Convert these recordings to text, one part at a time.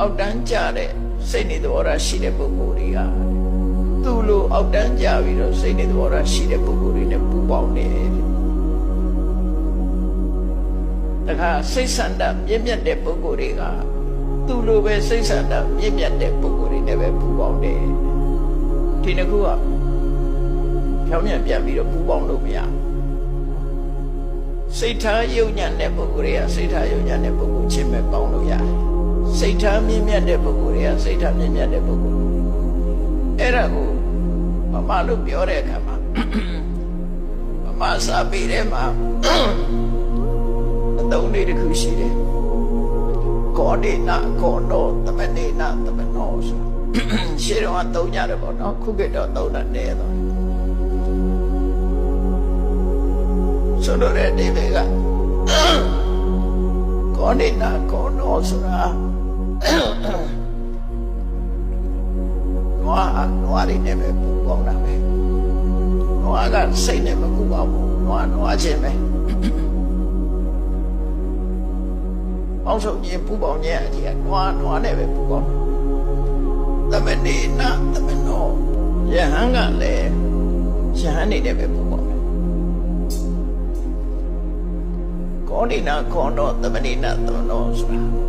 အောက်တန်းကြတဲ့စိတ်နေသဘောထားရှိတဲ့ပုဂ္ဂိုလ်တွေကသူ့လိုအောက်တန်းကြပြီးတော့စိတ်နေသဘောထားရှိတဲ့ပုဂ္ဂိုလ်တွေနဲ့ပူးပေါင်းနေတယ်တခါစိတ်ဆန္ဒမြင့်မြတ်တဲ့ပုဂ္ဂိုလ်တွေကသူ့လိုပဲစိတ်ဆန္ဒမြင့်မြတ်တဲ့ပုဂ္ဂိုလ်တွေနဲ့ပဲပူးပေါင်းတယ်ဒီနှစ်ခုကဖြောင်းပြန်ပြန်ပြီးတော့ပူးပေါင်းလို့မရစိတ်ထားယုံညံ့တဲ့ပုဂ္ဂိုလ်တွေကစိတ်ထားယုံညံ့တဲ့ပုဂ္ဂိုလ်ချင်းပဲပေါင်းလို့ရတယ်စိတ်ထားမြင့်မြတ်တဲ့ပုဂ္ဂိုလ်တွေကစိတ်ထားမြင့်မြတ်တဲ့ပုဂ္ဂိုလ်အဲ့ဒါကိုမမလို့ပြောတဲ့အခါမှာမမစာပေထဲမှာအသုံးလေးတစ်ခုရှိတယ်ကောဒိနာကောနောသမနေနာသမနောဆိုရှင်းတော့သုံးကြတယ်ပေါ့နော်ခုခေတ်တော့သုံးတာနည်းတော့ဆိုတော့တဲ့ဒီဘေကကောဒိနာကောနောဆိုတာနွားရင်းနဲ့ပဲပူပေါင်းတာပဲနွားကစိတ်နဲ့မပူပေါင်းဘူးနွားချင်းပဲပေါင်းစုံခြင်းပူပေါင်းခြင်းအကြီးကနွားနဲ့ပဲပူပေါင်းသမနေနာသမနောယဟန်ကလည်းယဟန်နေနဲ့ပဲပူပေါင်းတယ်ကောဏိနာကောနောသမနေနာသမနောဆိုတာ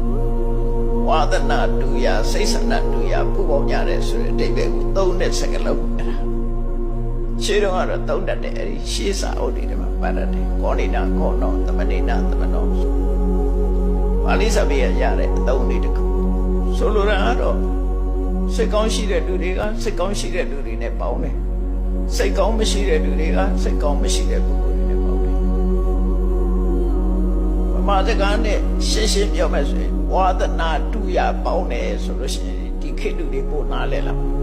ဝါဒနာတူရစိတ်ဆန္ဒတူရပူပေါင်းကြတယ်ဆိုတဲ့အဓိပ္ပာယ်ကိုသုံးတဲ့စကားလုံးအဲ့ဒါရှင်းတော့သုံးတတ်တယ်အဲ့ဒီရှေးစာအုပ်တွေထဲမှာပါတတ်တယ်ကောဏိနာကောနောသမနေနာသမနောဆိုပါဠိစာပေရရတဲ့အသုံးလေးတစ်ခုဆိုလိုတာကတော့စိတ်ကောင်းရှိတဲ့လူတွေကစိတ်ကောင်းရှိတဲ့လူတွေနဲ့ပေါင်းတယ်စိတ်ကောင်းမရှိတဲ့လူတွေကစိတ်ကောင်းမရှိတဲ့ပုဂ္ဂိုလ်တွေနဲ့ပေါင်းတယ်ဗမာစကားနဲ့ရှင်းရှင်းပြောမယ်ဆိုရင်ဝါဒနာတူရပေါင်းတယ်ဆိုလို့ရှိရင်ဒီခေတ်လူတွေပို့နားလဲလား